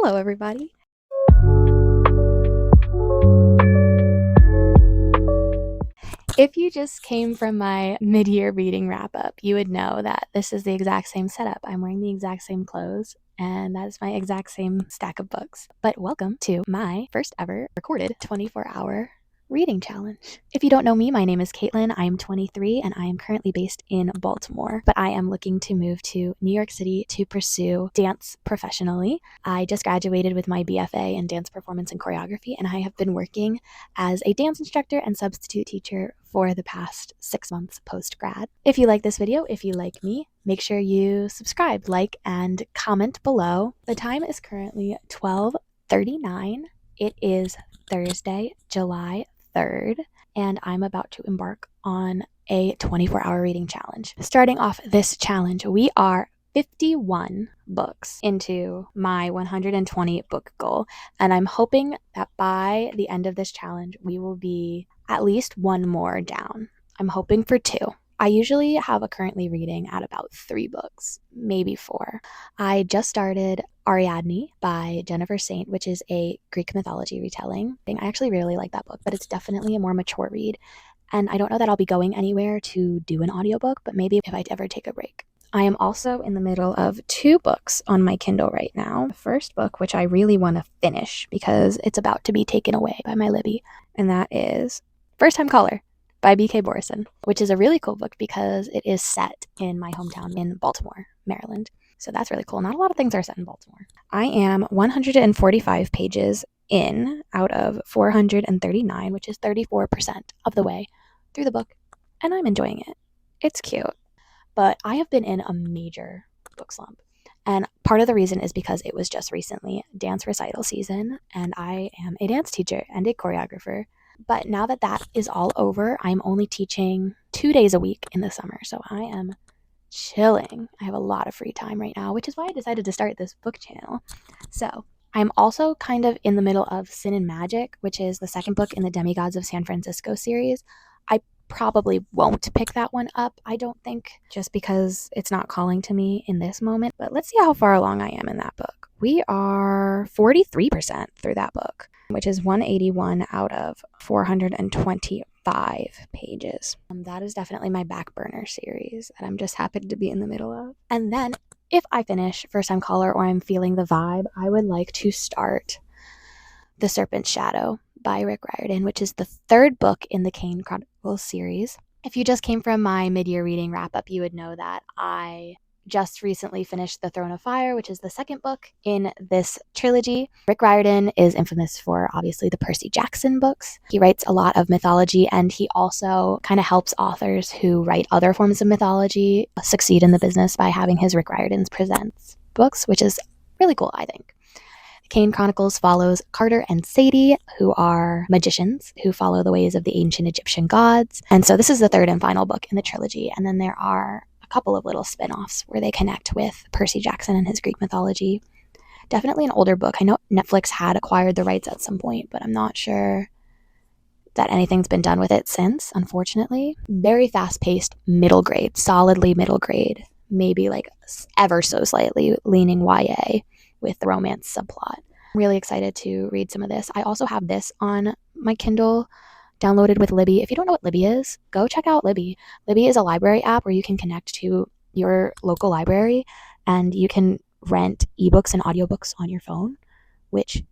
Hello, everybody. If you just came from my mid-year reading wrap-up, you would know that this is the exact same setup. I'm wearing the exact same clothes, and that is my exact same stack of books. But welcome to my first ever recorded 24-hour reading challenge. If you don't know me, my name is Caitlin. I am 23 and I am currently based in Baltimore, but I am looking to move to New York City to pursue dance professionally. I just graduated with my BFA in dance performance and choreography, and I have been working as a dance instructor and substitute teacher for the past 6 months post-grad. If you like this video, if you like me, make sure you subscribe, like, and comment below. The time is currently 12:39. It is Thursday, July 3rd, and I'm about to embark on a 24-hour reading challenge. Starting off this challenge, we are 51 books into my 120 book goal, and I'm hoping that by the end of this challenge, we will be at least one more down. I'm hoping for 2. I usually have a currently reading at about 3 books, maybe 4. I just started Ariadne by Jennifer Saint, which is a Greek mythology retelling. I actually really like that book, but it's definitely a more mature read. And I don't know that I'll be going anywhere to do an audiobook, but maybe if I ever take a break. I am also in the middle of 2 books on my Kindle right now. The first book, which I really want to finish because it's about to be taken away by my Libby, and that is First Time Caller by B.K. Borison, which is a really cool book because it is set in my hometown in Baltimore, Maryland. So that's really cool. Not a lot of things are set in Baltimore. I am 145 pages in out of 439, which is 34% of the way through the book, and I'm enjoying it. It's cute. But I have been in a major book slump. And part of the reason is because it was just recently dance recital season, and I am a dance teacher and a choreographer. But now that that is all over, I'm only teaching 2 days a week in the summer. So I am chilling. I have a lot of free time right now, which is why I decided to start this book channel. So I'm also kind of in the middle of Sin and Magic, which is the second book in the Demigods of San Francisco series. I probably won't pick that one up, I don't think, just because it's not calling to me in this moment. But let's see how far along I am in that book. We are 43% through that book, which is 181 out of 425 pages. That is definitely my back burner series that I'm just happy to be in the middle of. And then if I finish First Time Caller or I'm feeling the vibe, I would like to start The Serpent's Shadow by Rick Riordan, which is the 3rd book in the Kane Chronicles series. If you just came from my mid-year reading wrap-up, you would know that I just recently finished The Throne of Fire, which is the 2nd book in this trilogy. Rick Riordan is infamous for, obviously, the Percy Jackson books. He writes a lot of mythology, and he also kind of helps authors who write other forms of mythology succeed in the business by having his Rick Riordan's Presents books, which is really cool, I think. Kane Chronicles follows Carter and Sadie, who are magicians who follow the ways of the ancient Egyptian gods. And so this is the 3rd and final book in the trilogy. And then there are a couple of little spin-offs where they connect with Percy Jackson and his Greek mythology. Definitely an older book. I know Netflix had acquired the rights at some point, but I'm not sure that anything's been done with it since, unfortunately. Very fast-paced, middle grade, solidly middle grade, maybe like ever so slightly leaning YA with the romance subplot. I'm really excited to read some of this. I also have this on my Kindle downloaded with Libby. If you don't know what Libby is, go check out Libby. Libby is a library app where you can connect to your local library and you can rent ebooks and audiobooks on your phone, which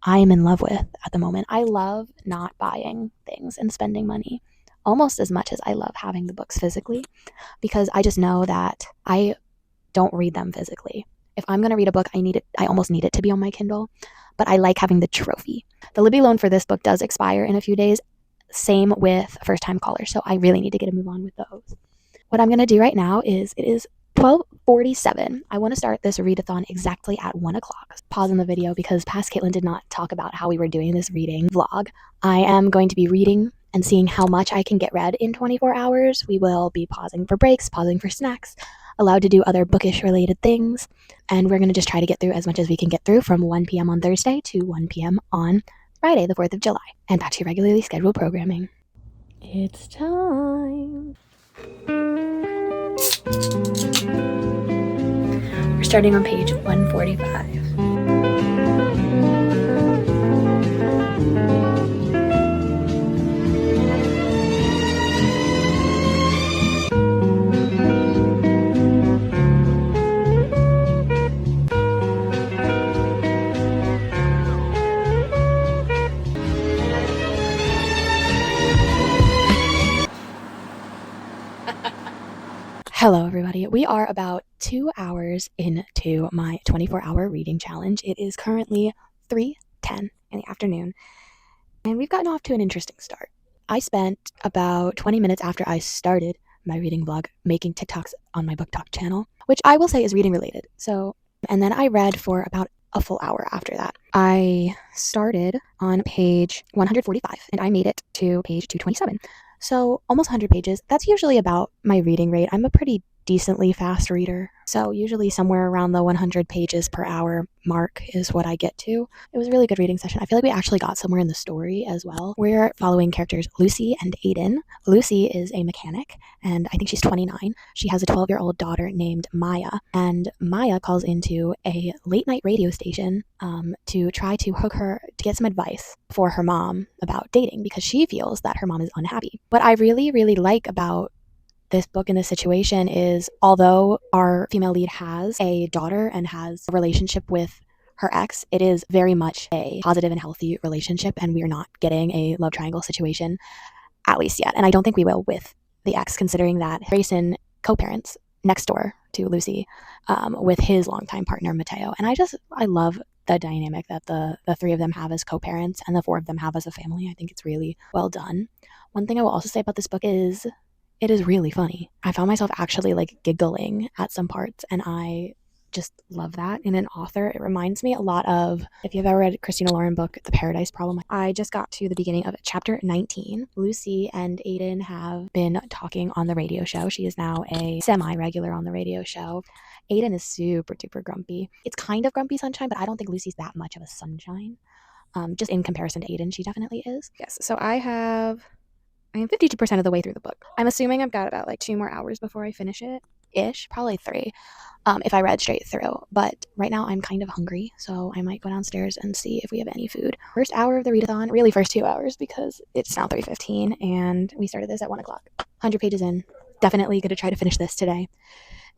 I am in love with at the moment. I love not buying things and spending money almost as much as I love having the books physically, because I just know that I don't read them physically. If I'm going to read a book, I almost need it to be on my Kindle, but I like having the trophy. The Libby loan for this book does expire in a few days. Same with First Time Caller, so I really need to get a move on with those. What I'm going to do right now is, it is 12:47. I want to start this readathon exactly at 1 o'clock. Pausing the video because past Caitlin did not talk about how we were doing this reading vlog. I am going to be reading and seeing how much I can get read in 24 hours. We will be pausing for breaks, pausing for snacks, allowed to do other bookish related things, and we're going to just try to get through as much as we can get through from 1 p.m. on Thursday to 1 p.m. on Friday, the 4th of July, and back to your regularly scheduled programming. It's time. We're starting on page 145. Hello, everybody. We are about 2 hours into my 24-hour reading challenge. It is currently 3:10 in the afternoon, and we've gotten off to an interesting start. I spent about 20 minutes after I started my reading vlog making TikToks on my book talk channel, which I will say is reading related. And then I read for about a full hour after that. I started on page 145 and I made it to page 227. So almost 100 pages. That's usually about my reading rate. I'm a pretty decently fast reader. So usually somewhere around the 100 pages per hour mark is what I get to. It was a really good reading session. I feel like we actually got somewhere in the story as well. We're following characters Lucy and Aiden. Lucy is a mechanic and I think she's 29. She has a 12-year-old daughter named Maya, and Maya calls into a late night radio station to try to hook her to get some advice for her mom about dating because she feels that her mom is unhappy. What I really, really like about this book in this situation is, although our female lead has a daughter and has a relationship with her ex, it is very much a positive and healthy relationship, and we are not getting a love triangle situation, at least yet. And I don't think we will with the ex, considering that Grayson co-parents next door to Lucy with his longtime partner, Mateo. And I love the dynamic that the three of them have as co-parents and the four of them have as a family. I think it's really well done. One thing I will also say about this book is it is really funny. I found myself actually giggling at some parts, and I just love that in an author. It reminds me a lot of, if you've ever read Christina Lauren book, The Paradise Problem. I just got to the beginning of chapter 19. Lucy and Aiden have been talking on the radio show. She is now a semi-regular on the radio show. Aiden is super duper grumpy. It's kind of grumpy sunshine, but I don't think Lucy's that much of a sunshine. Just in comparison to Aiden, she definitely is. Yes, so I am 52% of the way through the book. I'm assuming I've got about 2 more hours before I finish it, ish, probably 3, if I read straight through. But right now I'm kind of hungry, so I might go downstairs and see if we have any food. First hour of the readathon, really first 2 hours because it's now 3:15 and we started this at 1 o'clock. 100 pages in. Definitely going to try to finish this today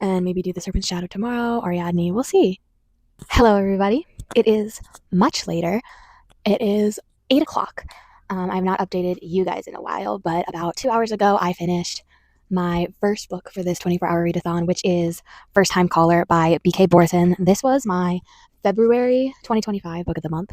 and maybe do the Serpent's Shadow tomorrow, Ariadne, we'll see. Hello, everybody. It is much later. It is 8 o'clock. I've not updated you guys in a while, but about 2 hours ago, I finished my first book for this 24-hour readathon, which is First Time Caller by B.K. Borson. This was my February 2025 book of the month,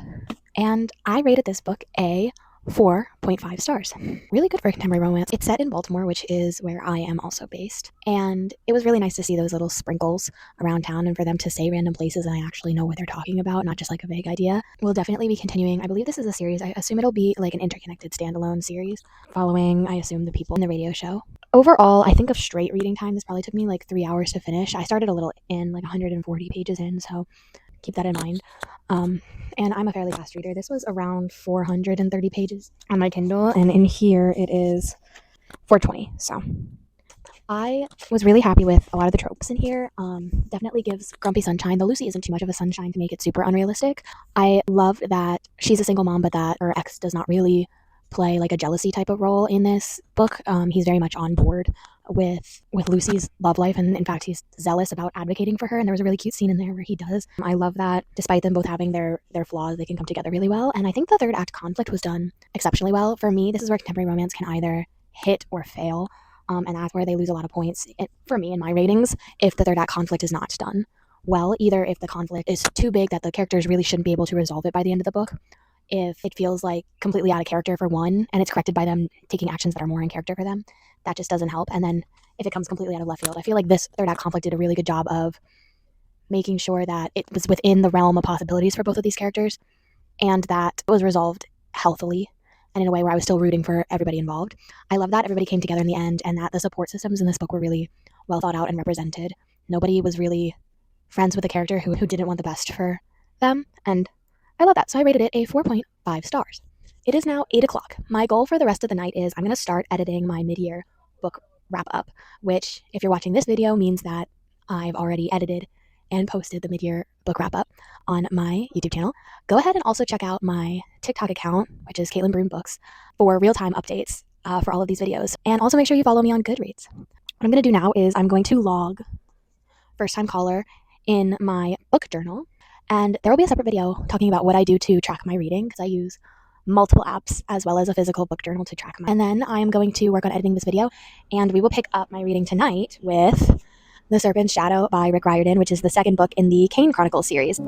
and I rated this book a 4.5 stars. Really good for a contemporary romance. It's set in Baltimore, which is where I am also based, and it was really nice to see those little sprinkles around town and for them to say random places and I actually know what they're talking about, not just a vague idea. We'll definitely be continuing. I believe this is a series. I assume it'll be an interconnected standalone series following, I assume, the people in the radio show. Overall, I think of straight reading time, this probably took me 3 hours to finish. I started a little in, 140 pages in, so keep that in mind. And I'm a fairly fast reader. This was around 430 pages on my Kindle, and in here it is 420. So I was really happy with a lot of the tropes in here. Definitely gives grumpy sunshine, though Lucy isn't too much of a sunshine to make it super unrealistic. I love that she's a single mom, but that her ex does not really play a jealousy type of role in this book. He's very much on board with Lucy's love life, and in fact he's zealous about advocating for her, and there was a really cute scene in there where he does. I love that despite them both having their flaws, they can come together really well, and I think the third act conflict was done exceptionally well. For me, this is where contemporary romance can either hit or fail, and that's where they lose a lot of points for me in my ratings if the third act conflict is not done well. Either if the conflict is too big that the characters really shouldn't be able to resolve it by the end of the book, if it feels completely out of character for one and it's corrected by them taking actions that are more in character for them, that just doesn't help. And then if it comes completely out of left field, I feel like this third act conflict did a really good job of making sure that it was within the realm of possibilities for both of these characters and that it was resolved healthily and in a way where I was still rooting for everybody involved. I love that everybody came together in the end and that the support systems in this book were really well thought out and represented. Nobody was really friends with a character who didn't want the best for them, and I love that. So I rated it a 4.5 stars. It is now 8 o'clock. My goal for the rest of the night is I'm going to start editing my mid-year book wrap-up, which, if you're watching this video, means that I've already edited and posted the mid-year book wrap-up on my YouTube channel. Go ahead and also check out my TikTok account, which is Caitlin Broom Books, for real-time updates for all of these videos. And also make sure you follow me on Goodreads. What I'm going to do now is I'm going to log First Time Caller in my book journal, and there will be a separate video talking about what I do to track my reading, because I use multiple apps as well as a physical book journal to track my. And then I'm going to work on editing this video, and we will pick up my reading tonight with The Serpent's Shadow by Rick Riordan, which is the second book in the Kane Chronicles series.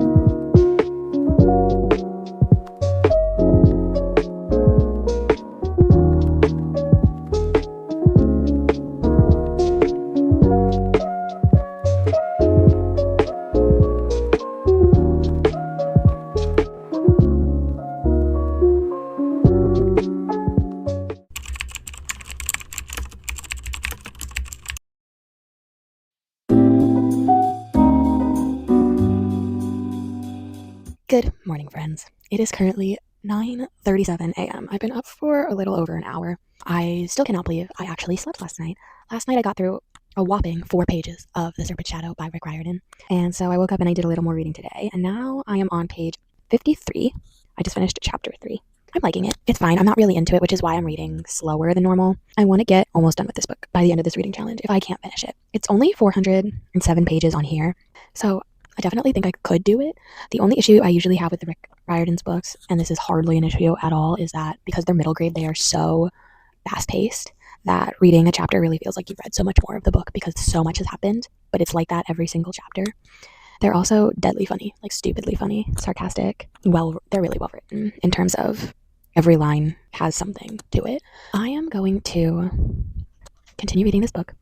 Good morning, friends. It is currently 9:37 a.m. I've been up for a little over an hour. I still cannot believe I actually slept last night. Last night I got through a whopping 4 pages of The Serpent's Shadow by Rick Riordan. And so I woke up and I did a little more reading today. And now I am on page 53. I just finished chapter 3. I'm liking it. It's fine. I'm not really into it, which is why I'm reading slower than normal. I want to get almost done with this book by the end of this reading challenge if I can't finish it. It's only 407 pages on here. So I definitely think I could do it. The only issue I usually have with the Rick Riordan's books, and this is hardly an issue at all, is that because they're middle grade, they are so fast-paced that reading a chapter really feels like you've read so much more of the book because so much has happened, but it's like that every single chapter. They're also deadly funny, like stupidly funny, sarcastic. They're really well written in terms of every line has something to it. I am going to continue reading this book.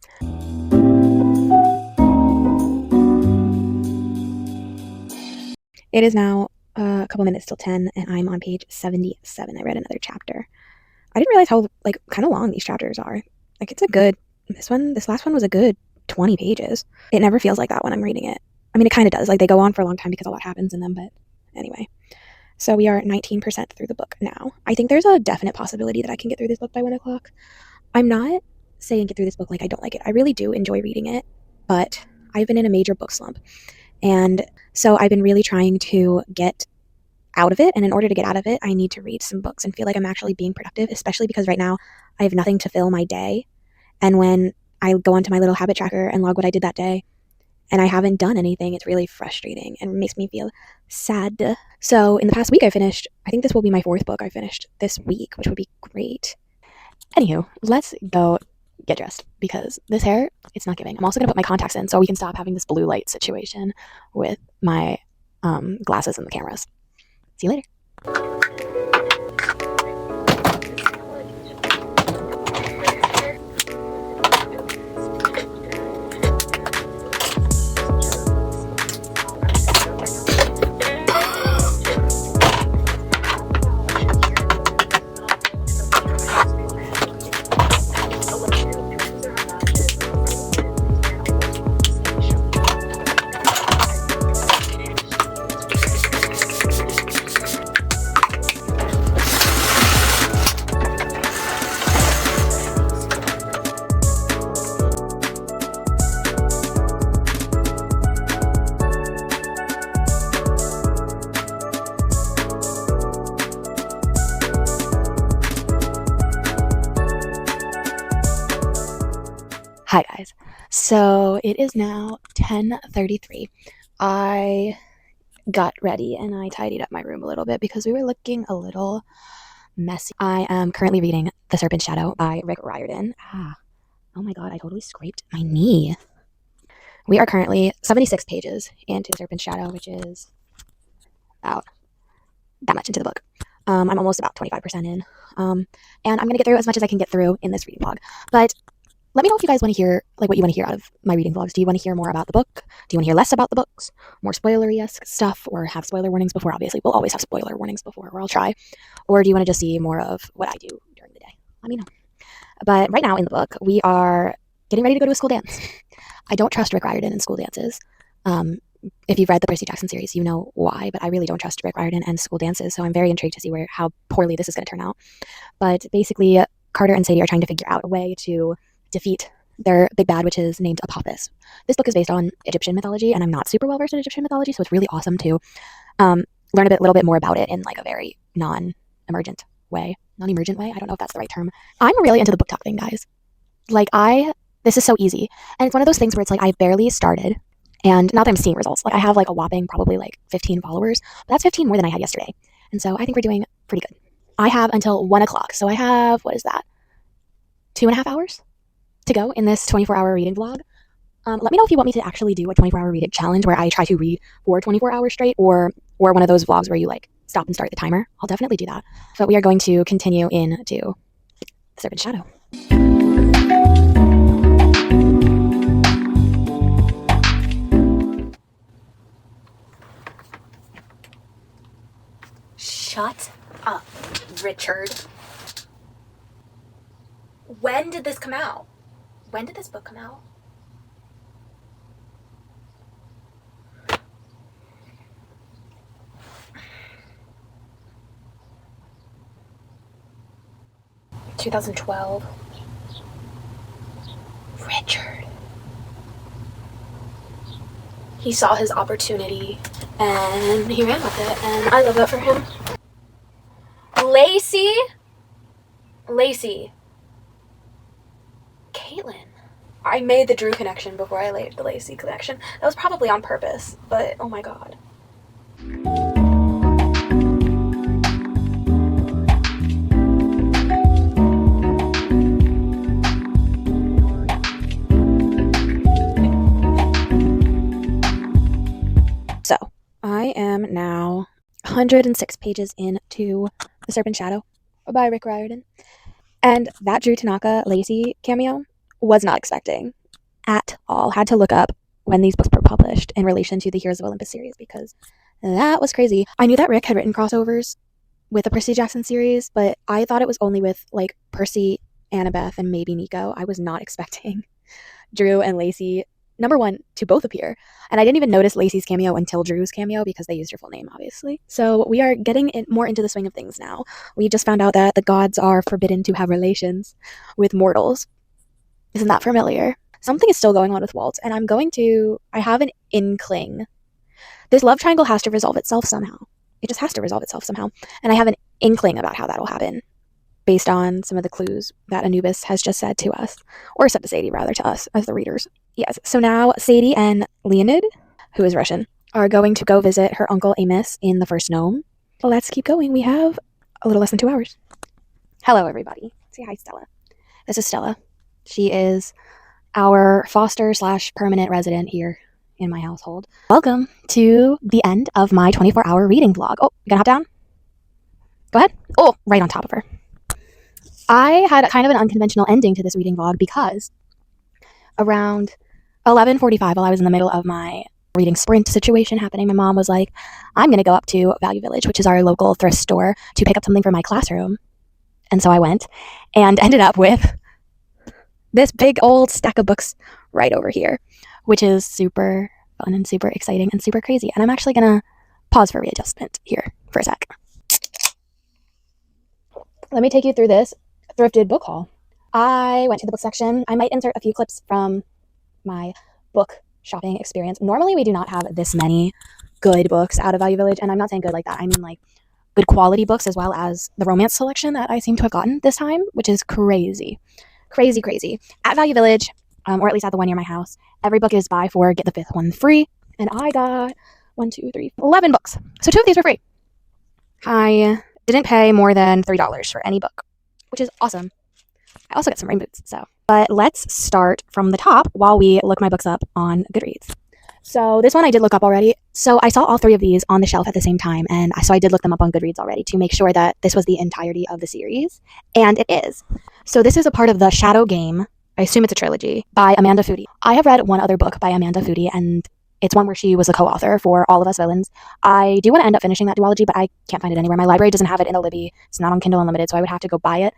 It is now a couple minutes till 10, and I'm on page 77. I read another chapter. I didn't realize how, kind of long these chapters are. It's a good, this last one was a good 20 pages. It never feels like that when I'm reading it. I mean, it kind of does. They go on for a long time because a lot happens in them, but anyway. So we are 19% through the book now. I think there's a definite possibility that I can get through this book by 1 o'clock. I'm not saying get through this book like I don't like it. I really do enjoy reading it, but I've been in a major book slump. And so I've been really trying to get out of it. And in order to get out of it, I need to read some books and feel like I'm actually being productive, especially because right now I have nothing to fill my day. And when I go onto my little habit tracker and log what I did that day, and I haven't done anything, it's really frustrating and makes me feel sad. So in the past week I think this will be my 4th book I finished this week, which would be great. Anywho, let's go get dressed because this hair, it's not giving. I'm also going to put my contacts in so we can stop having this blue light situation with my glasses and the cameras. See you later. Hi guys. So it is now 10:33. I got ready and I tidied up my room a little bit because we were looking a little messy. I am currently reading The Serpent's Shadow by Rick Riordan. Oh my god, I totally scraped my knee. We are currently 76 pages into The Serpent's Shadow, which is about that much into the book. I'm almost about 25% in. And I'm going to get through as much as I can get through in this reading vlog. But let me know if you guys want to hear, what you want to hear out of my reading vlogs. Do you want to hear more about the book? Do you want to hear less about the books? More spoilery-esque stuff, or have spoiler warnings before? Obviously, we'll always have spoiler warnings before, or I'll try. Or do you want to just see more of what I do during the day? Let me know. But right now in the book, we are getting ready to go to a school dance. I don't trust Rick Riordan in school dances. If you've read the Percy Jackson series, you know why, but I really don't trust Rick Riordan and school dances, so I'm very intrigued to see how poorly this is going to turn out. But basically, Carter and Sadie are trying to figure out a way to defeat their big bad, which is named Apophis. This book is based on Egyptian mythology, and I'm not super well versed in Egyptian mythology, so it's really awesome to learn a little bit more about it in a very non-emergent way. Non-emergent way? I don't know if that's the right term. I'm really into the book talk thing, guys. This is so easy. And it's one of those things where it's I've barely started, and not that I'm seeing results. I have a whopping probably 15 followers, but that's 15 more than I had yesterday. And so I think we're doing pretty good. I have until 1 o'clock, so I have, 2.5 hours to go in this 24-hour reading vlog. Let me know if you want me to actually do a 24-hour reading challenge where I try to read for 24 hours straight, or one of those vlogs where you like stop and start the timer. I'll definitely do that. But we are going to continue into The Serpent's Shadow. Shut up, Richard. When did this come out? When did this book come out? $2012. Richard. He saw his opportunity and he ran with it, and I love that for him. Lacey? Caitlin. I made the Drew connection before I laid the Lacey connection. That was probably on purpose, but oh my god. So, I am now 106 pages into The Serpent's Shadow by Rick Riordan. And that Drew Tanaka Lacey cameo was not expecting at all. Had to look up when these books were published in relation to the Heroes of Olympus series, because that was crazy. I knew that Rick had written crossovers with the Percy Jackson series, but I thought it was only with like Percy, Annabeth, and maybe Nico. I was not expecting Drew and Lacey, number one, to both appear. And I didn't even notice Lacey's cameo until Drew's cameo, because they used her full name, obviously. So we are getting more into the swing of things now. We just found out that the gods are forbidden to have relations with mortals. Isn't that familiar? Something is still going on with Walt, and I have an inkling. This love triangle has to resolve itself somehow. It just has to resolve itself somehow. And I have an inkling about how that'll happen, based on some of the clues that Anubis has just said to us, or said to Sadie, rather, to us as the readers. Yes, so now Sadie and Leonid, who is Russian, are going to go visit her uncle Amos in the first gnome. Let's keep going. We have a little less than 2 hours. Hello, everybody. Say hi, Stella. This is Stella. She is our foster/permanent resident here in my household. Welcome to the end of my 24-hour reading vlog. Oh, you gonna hop down? Go ahead. Oh, right on top of her. I had kind of an unconventional ending to this reading vlog because around 11:45, while I was in the middle of my reading sprint situation happening, my mom was like, I'm going to go up to Value Village, which is our local thrift store, to pick up something for my classroom. And so I went and ended up with this big old stack of books right over here, which is super fun and super exciting and super crazy. And I'm actually going to pause for readjustment here for a sec. Let me take you through this thrifted book haul. I went to the book section. I might insert a few clips from my book shopping experience. Normally, we do not have this many good books out of Value Village, and I'm not saying good like that. I mean like good quality books, as well as the romance selection that I seem to have gotten this time, which is crazy. Crazy. At Value Village, or at least at the one near my house, every book is buy 4, get the 5th one free, and I got 11 books. So 2 of these were free. I didn't pay more than $3 for any book, which is awesome. I also got some rain boots, so. But let's start from the top while we look my books up on Goodreads. So this one I did look up already. So I saw all 3 of these on the shelf at the same time, and so I did look them up on Goodreads already to make sure that this was the entirety of the series, and it is. So this is a part of the Shadow Game, I assume it's a trilogy, by Amanda Foody. I have read one other book by Amanda Foody, and it's one where she was a co-author for All of Us Villains. I do want to end up finishing that duology, but I can't find it anywhere. My library doesn't have it in the Libby. It's not on Kindle Unlimited, so I would have to go buy it,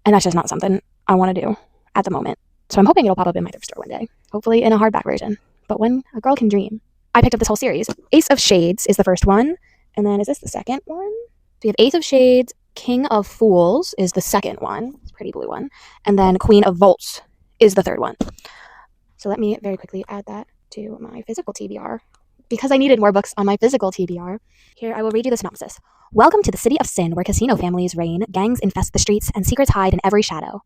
and that's just not something I want to do at the moment. So I'm hoping it'll pop up in my thrift store one day, hopefully in a hardback version. But when a girl can dream. I picked up this whole series. Ace of Shades is the first one, and then is this the second one? So we have Ace of Shades, King of Fools is the second one, it's a pretty blue one, and then Queen of Volts is the third one. So let me very quickly add that to my physical TBR, because I needed more books on my physical TBR. Here, I will read you the synopsis. Welcome to the city of sin, where casino families reign, gangs infest the streets, and secrets hide in every shadow.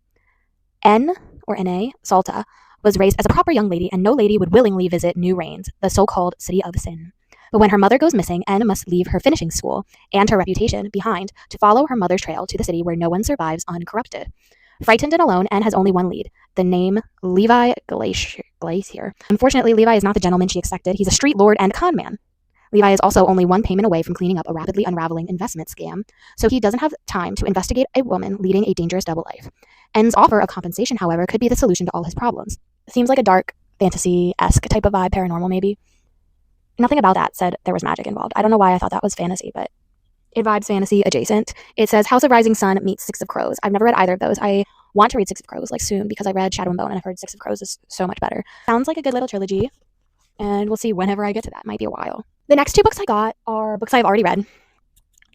N.A. Salta was raised as a proper young lady, and no lady would willingly visit New Reigns, the so-called city of sin. But when her mother goes missing, N must leave her finishing school and her reputation behind to follow her mother's trail to the city where no one survives uncorrupted. Frightened and alone, Anne has only one lead, the name Levi Glacier. Unfortunately, Levi is not the gentleman she expected. He's a street lord and con man. Levi is also only one payment away from cleaning up a rapidly unraveling investment scam, so he doesn't have time to investigate a woman leading a dangerous double life. Anne's offer of compensation, however, could be the solution to all his problems. It seems like a dark, fantasy-esque type of vibe, paranormal maybe. Nothing about that said there was magic involved. I don't know why I thought that was fantasy, but it vibes fantasy adjacent. It says House of Rising Sun meets Six of Crows. I've never read either of those. I want to read Six of Crows like soon because I read Shadow and Bone and I've heard Six of Crows is so much better. Sounds like a good little trilogy, and we'll see whenever I get to that. Might be a while. The next 2 books I got are books I've already read.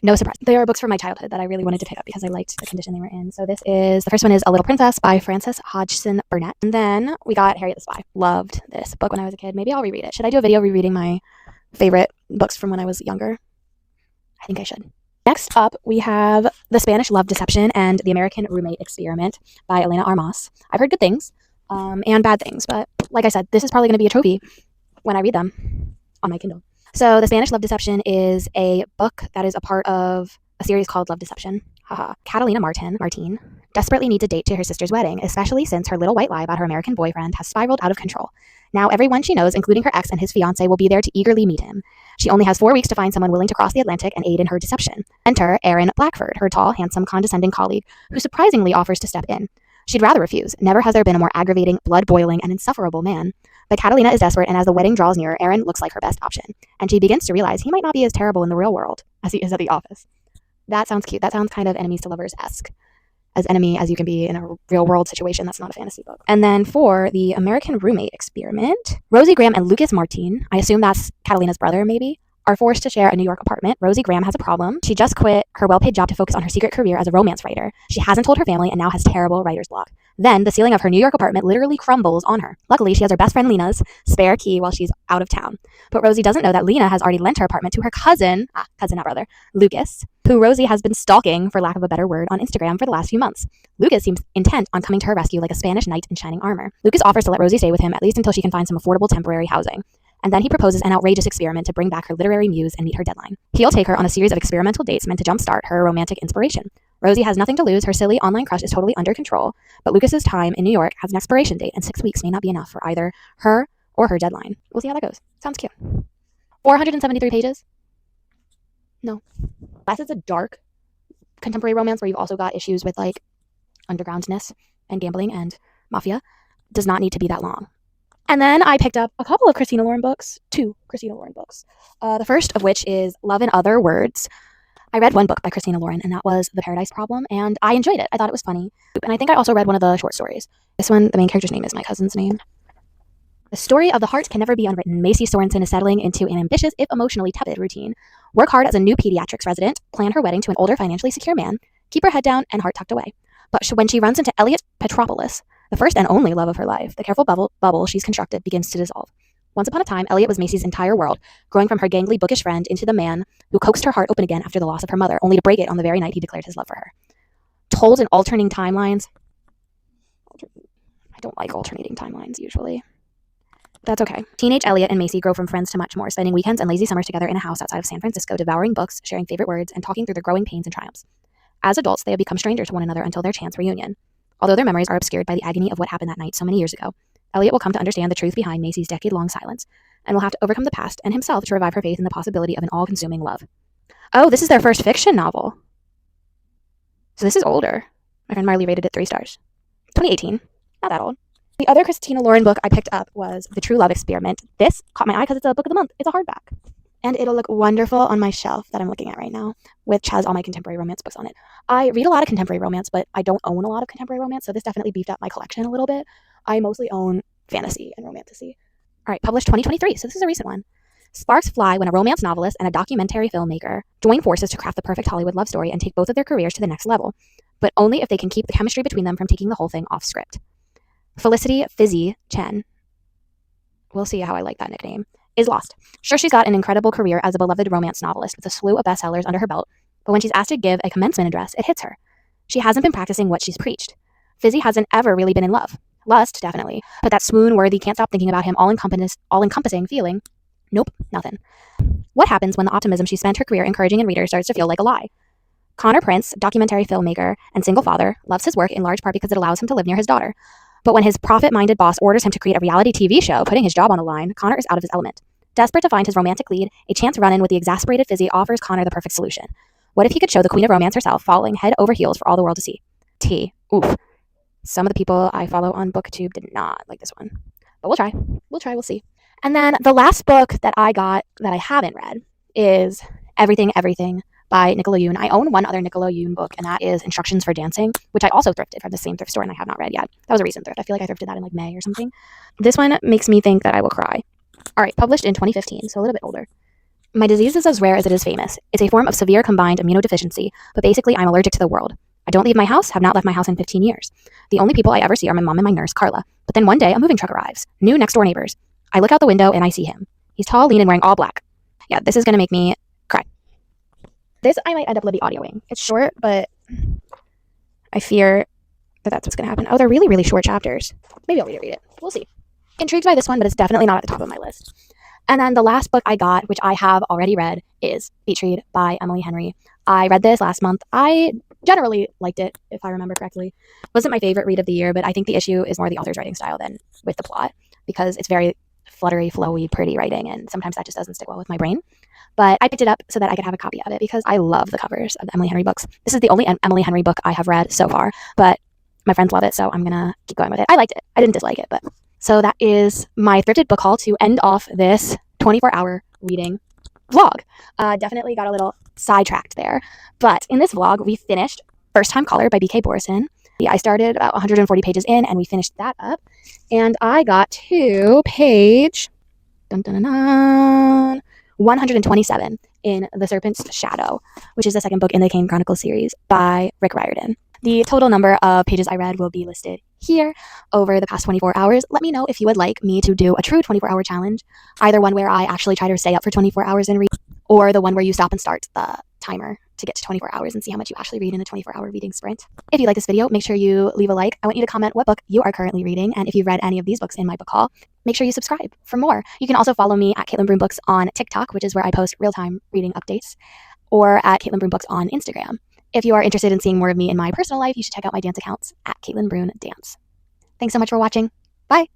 No surprise. They are books from my childhood that I really wanted to pick up because I liked the condition they were in. So the first one is A Little Princess by Frances Hodgson Burnett. And then we got Harriet the Spy. Loved this book when I was a kid. Maybe I'll reread it. Should I do a video rereading my favorite books from when I was younger? I think I should. Next up, we have The Spanish Love Deception and The American Roommate Experiment by Elena Armas. I've heard good things and bad things, but like I said, this is probably going to be a trophy when I read them on my Kindle. So The Spanish Love Deception is a book that is a part of a series called Love Deception. Haha. Catalina Martin desperately needs a date to her sister's wedding, especially since her little white lie about her American boyfriend has spiraled out of control. Now everyone she knows, including her ex and his fiancé, will be there to eagerly meet him. She only has 4 weeks to find someone willing to cross the Atlantic and aid in her deception. Enter Aaron Blackford, her tall, handsome, condescending colleague, who surprisingly offers to step in. She'd rather refuse. Never has there been a more aggravating, blood-boiling, and insufferable man. But Catalina is desperate, and as the wedding draws nearer, Aaron looks like her best option. And she begins to realize he might not be as terrible in the real world as he is at the office. That sounds cute. That sounds kind of enemies to lovers-esque. As enemy as you can be in a real-world situation. That's not a fantasy book. And then for The American Roommate Experiment, Rosie Graham and Lucas Martin, I assume that's Catalina's brother maybe, are forced to share a New York apartment. Rosie Graham has a problem. She just quit her well-paid job to focus on her secret career as a romance writer. She hasn't told her family and now has terrible writer's block. Then the ceiling of her New York apartment literally crumbles on her. Luckily, she has her best friend Lena's spare key while she's out of town. But Rosie doesn't know that Lena has already lent her apartment to her cousin not brother, Lucas, who Rosie has been stalking, for lack of a better word, on Instagram for the last few months. Lucas seems intent on coming to her rescue like a Spanish knight in shining armor. Lucas offers to let Rosie stay with him at least until she can find some affordable temporary housing. And then he proposes an outrageous experiment to bring back her literary muse and meet her deadline. He'll take her on a series of experimental dates meant to jumpstart her romantic inspiration. Rosie has nothing to lose. Her silly online crush is totally under control. But Lucas's time in New York has an expiration date, and 6 weeks may not be enough for either her or her deadline. We'll see how that goes. Sounds cute. 473 pages? No. Unless it's a dark contemporary romance where you've also got issues with like undergroundness and gambling and mafia, does not need to be that long. And then I picked up a couple of Christina Lauren books, 2 Christina Lauren books. The first of which is Love in Other Words. I read one book by Christina Lauren, and that was The Paradise Problem, and I enjoyed it. I thought it was funny. And I think I also read one of the short stories. This one, the main character's name is my cousin's name. The story of the heart can never be unwritten. Macy Sorensen is settling into an ambitious, if emotionally tepid, routine. Work hard as a new pediatrics resident, plan her wedding to an older, financially secure man, keep her head down and heart tucked away. But when she runs into Elliot Petropoulos, the first and only love of her life, the careful bubble she's constructed begins to dissolve. Once upon a time, Elliot was Macy's entire world, growing from her gangly, bookish friend into the man who coaxed her heart open again after the loss of her mother, only to break it on the very night he declared his love for her. Told in alternating timelines. I don't like alternating timelines, usually. That's okay. Teenage Elliot and Macy grow from friends to much more, spending weekends and lazy summers together in a house outside of San Francisco, devouring books, sharing favorite words, and talking through their growing pains and triumphs. As adults, they have become strangers to one another until their chance reunion. Although their memories are obscured by the agony of what happened that night so many years ago, Elliot will come to understand the truth behind Macy's decade-long silence, and will have to overcome the past and himself to revive her faith in the possibility of an all-consuming love. Oh, this is their first fiction novel. So this is older. My friend Marley rated it 3 stars. 2018. Not that old. The other Christina Lauren book I picked up was The True Love Experiment. This caught my eye because it's a book of the month. It's a hardback. And it'll look wonderful on my shelf that I'm looking at right now, which has all my contemporary romance books on it. I read a lot of contemporary romance, but I don't own a lot of contemporary romance, so this definitely beefed up my collection a little bit. I mostly own fantasy and romantasy. All right, published 2023, so this is a recent one. Sparks fly when a romance novelist and a documentary filmmaker join forces to craft the perfect Hollywood love story and take both of their careers to the next level, but only if they can keep the chemistry between them from taking the whole thing off script. Felicity Fizzy Chen, we'll see how I like that nickname, is lost. Sure, she's got an incredible career as a beloved romance novelist with a slew of bestsellers under her belt, but when she's asked to give a commencement address, it hits her. She hasn't been practicing what she's preached. Fizzy hasn't ever really been in love. Lust, definitely, but that swoon-worthy, can't stop thinking about him all-encompassing feeling, nope, nothing. What happens when the optimism she spent her career encouraging in readers starts to feel like a lie? Connor Prince, documentary filmmaker and single father, loves his work in large part because it allows him to live near his daughter. But when his profit-minded boss orders him to create a reality TV show, putting his job on the line, Connor is out of his element. Desperate to find his romantic lead, a chance run-in with the exasperated Fizzy offers Connor the perfect solution. What if he could show the queen of romance herself falling head over heels for all the world to see? Oof. Some of the people I follow on BookTube did not like this one. But we'll try. We'll see. And then the last book that I got that I haven't read is Everything, Everything by Nicola Yoon. I own one other Nicola Yoon book, and that is Instructions for Dancing, which I also thrifted from the same thrift store, and I have not read yet. That was a recent thrift. I feel like I thrifted that in like May or something. This one makes me think that I will cry. All right, published in 2015, so a little bit older. My disease is as rare as it is famous. It's a form of severe combined immunodeficiency, but basically I'm allergic to the world. I don't leave my house, have not left my house in 15 years. The only people I ever see are my mom and my nurse, Carla. But then one day, a moving truck arrives. New next door neighbors. I look out the window and I see him. He's tall, lean, and wearing all black. Yeah, this is going to make me cry. This I might end up Libby audioing. It's short, but I fear that that's what's going to happen. Oh, they're really, really short chapters. Maybe I'll read it. We'll see. Intrigued by this one, but it's definitely not at the top of my list. And then the last book I got, which I have already read, is Beach Read by Emily Henry. I read this last month. I generally liked it, if I remember correctly. Wasn't my favorite read of the year, but I think the issue is more the author's writing style than with the plot, because it's very fluttery, flowy, pretty writing, and sometimes that just doesn't stick well with my brain. But I picked it up so that I could have a copy of it because I love the covers of the Emily Henry books. This is the only Emily Henry book I have read so far, but my friends love it, so I'm gonna keep going with it. I liked it. I didn't dislike it, but so that is my thrifted book haul to end off this 24-hour reading vlog. Definitely got a little sidetracked there, but in this vlog we finished First Time Caller by B.K. Borison. I started about 140 pages in and we finished that up, and I got to page 127 in The Serpent's Shadow, which is the second book in the Kane Chronicles series by Rick Riordan. The total number of pages I read will be listed here over the past 24 hours. Let me know if you would like me to do a true 24-hour challenge, either one where I actually try to stay up for 24 hours and read, or the one where you stop and start the timer to get to 24 hours and see how much you actually read in a 24-hour reading sprint. If you like this video, make sure you leave a like. I want you to comment what book you are currently reading, and if you've read any of these books in my book haul, make sure you subscribe for more. You can also follow me at Caitlin Broom Books on TikTok, which is where I post real-time reading updates, or at Caitlin Broom Books on Instagram. If you are interested in seeing more of me in my personal life, you should check out my dance accounts at Caitlin Broom Dance. Thanks so much for watching. Bye!